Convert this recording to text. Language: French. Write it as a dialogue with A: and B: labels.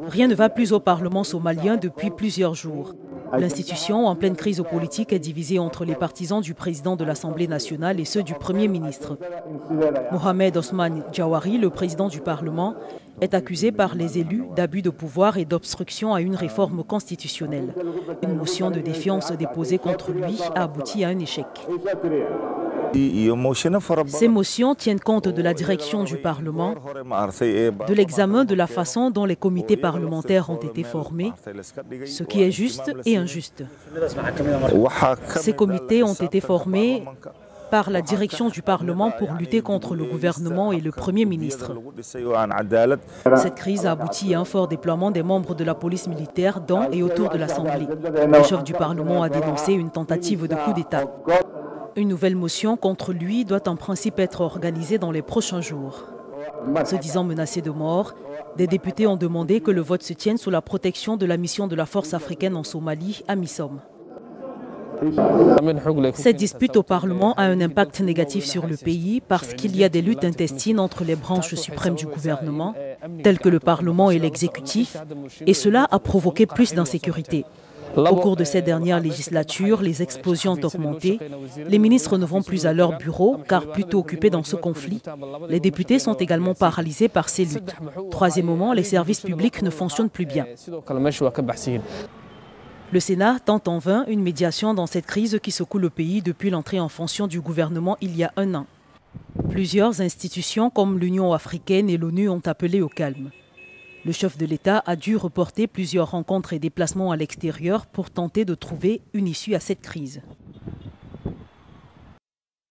A: Rien ne va plus au Parlement somalien depuis plusieurs jours. L'institution, en pleine crise politique, est divisée entre les partisans du président de l'Assemblée nationale et ceux du Premier ministre. Mohamed Osman Jawari, le président du Parlement, est accusé par les élus d'abus de pouvoir et d'obstruction à une réforme constitutionnelle. Une motion de défiance déposée contre lui a abouti à un échec. Ces motions tiennent compte de la direction du Parlement, de l'examen de la façon dont les comités parlementaires ont été formés, ce qui est juste et injuste. Ces comités ont été formés par la direction du Parlement pour lutter contre le gouvernement et le Premier ministre. Cette crise a abouti à un fort déploiement des membres de la police militaire dans et autour de l'Assemblée. Le chef du Parlement a dénoncé une tentative de coup d'État. Une nouvelle motion contre lui doit en principe être organisée dans les prochains jours. Se disant menacés de mort, des députés ont demandé que le vote se tienne sous la protection de la mission de la force africaine en Somalie, AMISOM. Cette dispute au Parlement a un impact négatif sur le pays parce qu'il y a des luttes intestines entre les branches suprêmes du gouvernement, telles que le Parlement et l'exécutif, et cela a provoqué plus d'insécurité. Au cours de cette dernière législature, les explosions ont augmenté. Les ministres ne vont plus à leur bureau car plutôt occupés dans ce conflit. Les députés sont également paralysés par ces luttes. Troisièmement, les services publics ne fonctionnent plus bien. Le Sénat tente en vain une médiation dans cette crise qui secoue le pays depuis l'entrée en fonction du gouvernement il y a un an. Plusieurs institutions comme l'Union africaine et l'ONU ont appelé au calme. Le chef de l'État a dû reporter plusieurs rencontres et déplacements à l'extérieur pour tenter de trouver une issue à cette crise.